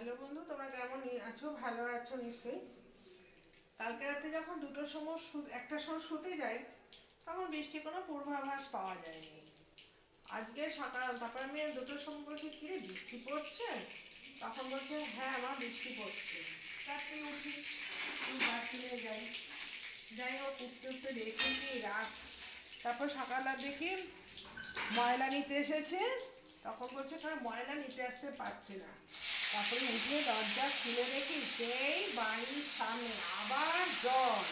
Hello বন্ধু, তোমরা কেমন আছো? ভালো আছো নিশ্চয়ই। কালকে রাতে যখন দুটোর সময় একটার সময় শুতে যাই, তখন বৃষ্টির কোনো পূর্বাভাস পাওয়া যায়নি। আজকে সকাল তারপরে আমি দুটোর সময় বলছি, কিরে বৃষ্টি পড়ছে? তখন বলছে হ্যাঁ আমার বৃষ্টি পড়ছে। তাড়াতাড়ি উঠি, বাথরুমে যাই। যাই হোক, উঠতে উঠতে দেখি কি রাত। তারপর সকালে দেখি ময়লা নিতে এসেছে। তখন বলছে কারণ ময়লা নিতে আসতে পারছে না। তারপরে উঠে দরজা খুলে দেখি সেই বাড়ির সামনে আবার জল।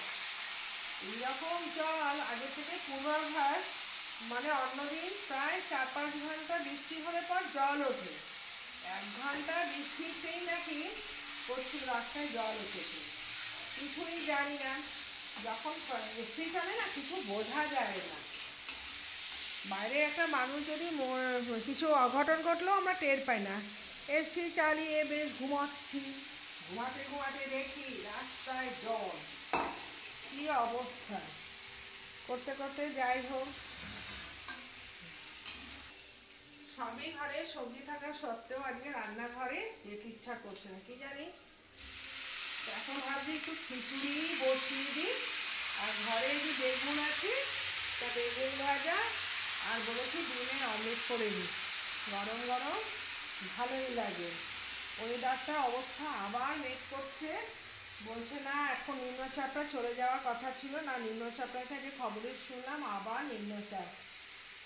এইরকম জল আগে থেকে পূর্বাভাস, মানে অন্যদিন প্রায় 4-5 ঘন্টা বৃষ্টি হলে পর জল ওঠে। 1 ঘন্টা বৃষ্টিতেই নাকি প্রচুর রাস্তায় জল উঠেছে। কিছুই জানি না। যখন এসি চলে না, কিছু বোঝা যায় না। বাইরে একটা মানুষ যদি কিছু অঘটন ঘটলেও আমরা টের পাই না। এসি চালিয়ে বেশ ঘুমাচ্ছি, ঘুমাতে ঘুমাতে দেখি রাস্তায় জল। কি অবস্থা! করতে করতে যাই হোক, সবই ঘরে সবজি থাকা সত্ত্বেও আজকে রান্নাঘরে যেতে ইচ্ছা করছে না, কি জানি। এখন ভাবছি একটু খিচুড়ি বসিয়ে দিই। আর ঘরে যে বেগুন আছে, তা বেগুন ভাজা আর বলেছি ডিমের অমলেট করে নিই। গরম গরম ভালোই লাগে। ওয়েদারটা অবস্থা আবার মেঘ করছে। বলছে না এখন নিম্নচাপটা চলে যাওয়ার কথা ছিল না, নিম্নচাপটা থেকে খবরে শুনলাম আবার নিম্নচাপ।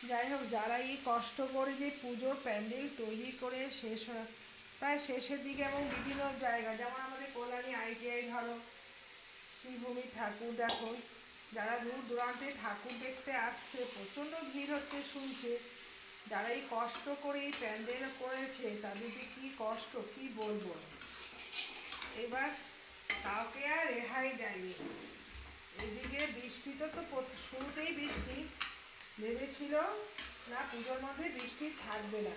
যাই হোক, যারা এই কষ্ট করে যে পুজোর প্যান্ডেল তৈরি করে শেষ প্রায় শেষের দিকে, এবং বিভিন্ন জায়গা যেমন আমাদের কল্যাণী ITI ধরো, শ্রীভূমি ঠাকুর দেখো, যারা দূর দূরান্তে ঠাকুর দেখতে আসছে, প্রচণ্ড ভিড় হচ্ছে শুনছে। যারা এই কষ্ট করে এই প্যান্ডেল করেছে তাদের যে কী কষ্ট কি বলবো। এবার কাউকে আর রেহাই দেয়নি। এদিকে বৃষ্টি তো শুরুতেই বৃষ্টি, ভেবেছিল না পুজোর মধ্যে বৃষ্টি থাকবে না।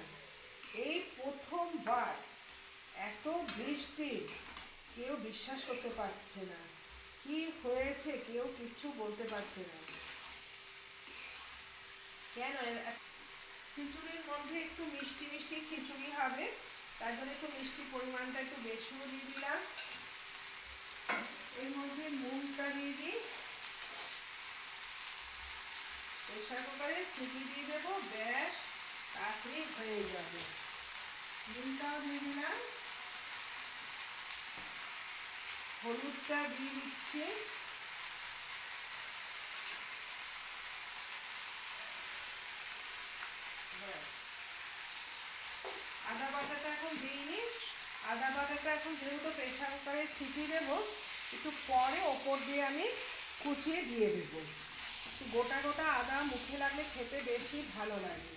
এই প্রথমবার এত বৃষ্টি, কেউ বিশ্বাস করতে পারছে না। কি হয়েছে কেউ কিচ্ছু বলতে পারছে না। কেন? খিচুড়ির মধ্যে একটু মিষ্টি মিষ্টি খিচুড়ি হবে, তার জন্য একটু মিষ্টির পরিমাণটা একটু বেশিও দিয়ে দিলাম। এর মধ্যে নুনটা দিয়ে দিই। প্রেশার কুকারে সিটি দিয়ে দেবো, ব্যাস তাড়াতাড়ি হয়ে যাবে। নুনটাও দিয়ে দিলাম, হলুদটা দিয়ে দিচ্ছি। আদা বাটাটা এখন দিইনি। আদা বাটাটা এখন যেহেতু প্রেশার কুকারে সিটি দেবো, একটু পরে ওপর দিয়ে আমি কুচিয়ে দিয়ে দেবো। গোটা গোটা আদা মুখে লাগলে খেতে বেশি ভালো লাগে।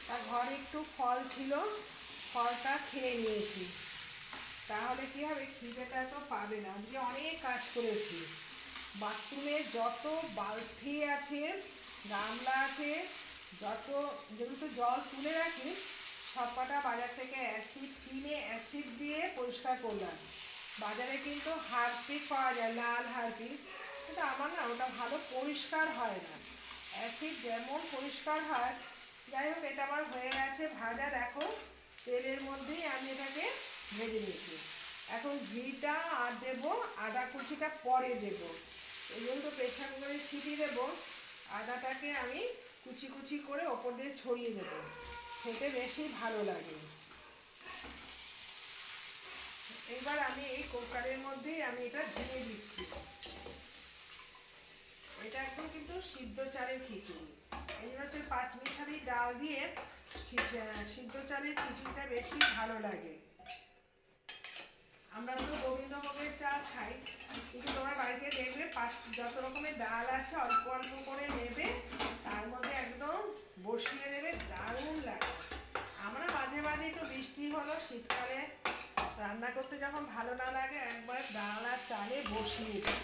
তার ঘরে একটু ফল ছিল, ফলটা খেয়ে নিয়েছি। তাহলে কি হবে, খিদেটা তো পাবে না। আজকে অনেক কাজ করেছি। বাথরুমে যত বালতি আছে, গামলা আছে, যত যেগুলো জল তুলে রাখি, সব কটা বাজার থেকে অ্যাসিড কিনে অ্যাসিড দিয়ে পরিষ্কার করলাম। বাজারে কিন্তু হারপিক পাওয়া যায়, লাল হারপিক, কিন্তু আমার না ওটা ভালো পরিষ্কার হয় না। অ্যাসিড যেমন পরিষ্কার হয়। যাই হোক, এটা আমার হয়ে গেছে ভাজা। দেখো, তেলের মধ্যেই আমি এটাকে ভেজে নিয়েছি। এখন ঘিটা আর দেবো, আদা কুচিটা পরে দেবো। এই জন্য প্রেশার কুকারে সিটি দেবো। আদাটাকে আমি কুচি কুচি করে ওপর দিয়ে ছড়িয়ে দেবো, খেতে বেশি ভালো লাগে। এবার আমি এই কুকারের মধ্যেই আমি এটা দিয়ে দিচ্ছি। এটা একদম কিন্তু সিদ্ধ চালের খিচুড়ি। এই জন্য হচ্ছে পাঁচমিশালি ডাল দিয়ে সিদ্ধ চালের খিচুড়িটা বেশি ভালো লাগে। আমরা তো গোবিন্দভোগের চাল খাই, কিন্তু তোমার বাড়িতে দেখবে যত রকমের ডাল আছে অল্প অল্প করে নেবে, তার মধ্যে একদম বসিয়ে দেবে, দারুণ লাগে। আমরা মাঝে মাঝে একটু বৃষ্টি হলো শীতকালে রান্না করতে যখন ভালো না লাগে, একবার ডাল আর চালে বসিয়ে দিই।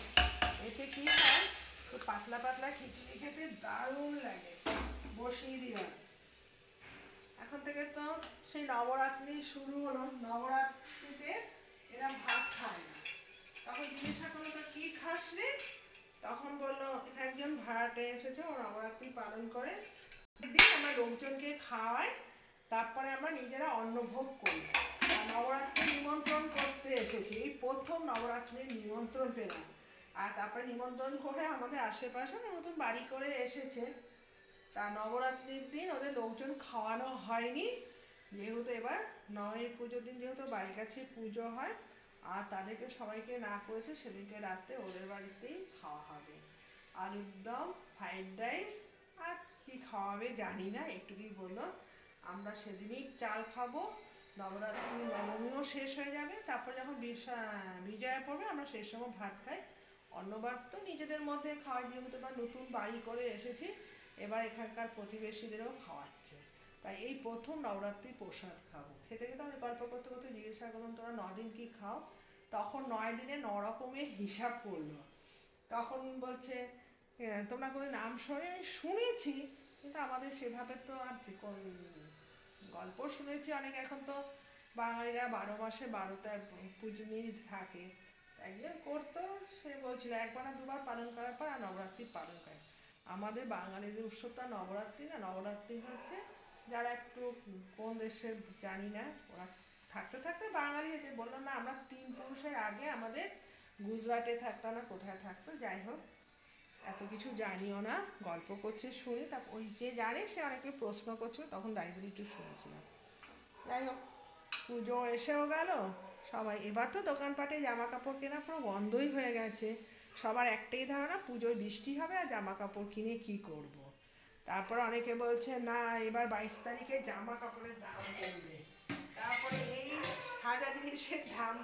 এতে কি হয়, তো পাতলা পাতলা খিচুড়ি খেতে দারুণ লাগে। বসিয়ে দিলাম। এখন থেকে তো সেই নবরাত্রি শুরু হলো। নবরাত্রিতে এরা ভাত খায় না। তখন জিজ্ঞাসা করলো তো কি খাস রে? তখন বললো একজন ভাড়াটে এসেছে, ও নবরাত্রি পালন করে, দিদি আমার লোকজনকে খাওয়ায়, তারপরে আমরা নিজেরা অন্নভোগ করি। নবরাত্রি নিমন্ত্রণ করতে এসেছি, এই প্রথম নবরাত্রির নিমন্ত্রণ পেলাম। আর তারপরে নিমন্ত্রণ করে আমাদের আশেপাশে নতুন বাড়ি করে এসেছে। তা নবরাত্রির দিন ওদের লোকজন খাওয়ানো হয়নি, যেহেতু এবার নবমী পুজোর দিন যেহেতু বাড়ির কাছে পুজো হয়, আর তাদেরকে সবাইকে না করেছে, সেদিনকে রাতে ওদের বাড়িতেই খাওয়া হবে। আলুর দম, ফ্রাইড রাইস, আর কি খাওয়াবে জানি না, একটুকুই বললো। আমরা সেদিনই চাল খাবো, নবরাত্রি নবমীও শেষ হয়ে যাবে, তারপর যখন বিজয়া পড়বে আমরা সেই সময় ভাত খাই। অন্যবার তো নিজেদের মধ্যে খাওয়া, যেহেতু বা নতুন বাড়ি করে এসেছি, এবার এখানকার প্রতিবেশীদেরও খাওয়াচ্ছে। তাই এই প্রথম নবরাত্রি প্রসাদ খাবো। খেতে খেতে আমি গল্প করতে করতে জিজ্ঞাসা করলাম, তোরা 9 দিন কি খাও? তখন 9 দিনে 9 রকমের হিসাব করলো। তখন বলছে তোমরা কোনো নাম শুনে? আমি শুনেছি, কিন্তু আমাদের সেভাবে তো আর গল্প শুনেছি অনেক। এখন তো বাঙালিরা 12 মাসে 12টা পূজনী থাকে। একজন করতো, সে বলছিল 1 না 2 বার পালন করার পর আর নবরাত্রি পালন করে। আমাদের বাঙালিদের উৎসবটা নবরাত্রি না, নবরাত্রি হচ্ছে যারা একটু কোন দেশের জানি না, ওরা থাকতে থাকতে বাঙালি হয়েছে। বললাম না, আমরা 3 পুরুষের আগে আমাদের গুজরাটে থাকতাম না, কোথায় থাকতো। যাই হোক, এত কিছু জানিও না, গল্প করছে শুনি। তারপর ওই যে জানে সে অনেকে প্রশ্ন করছিল, তখন দাঁড়িয়ে একটু শুনছিলাম। যাই হোক, পুজো এসেও গেল। সবাই এবার তো দোকানপাটে জামা কাপড় কেনা পুরো বন্ধই হয়ে গেছে। সবার একটাই ধারণা, পুজোয় বৃষ্টি হবে আর জামা কাপড় কিনে কি করব। তারপর অনেকে বলছে না, এবার 22 তারিখে জামা কাপড়ের দাম কমবে। তারপরে এই হাজার জিনিসের দাম।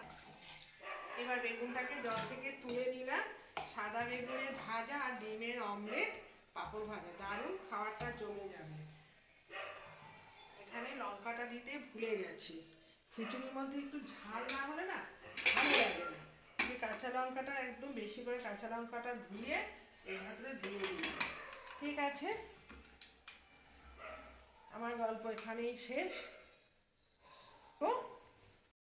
এবার বেগুনটাকে জল থেকে তুলে নিলাম, সাদা বেগুনের ভাজা আর ডিমের অমলেট, পাঁপড় ভাজা, দারুণ, খাবারটা জমে যাবে। এখানে লঙ্কাটা দিতে ভুলে গেছি, খিচুড়ির মধ্যে একটু ঝাল না হলে না ভালো লাগে না। যে কাঁচা লঙ্কাটা একদম বেশি করে কাঁচা লঙ্কাটা ধুয়ে এর ভেতরে দিয়ে দিলাম। ঠিক আছে, আমার গল্প এখানেই শেষ।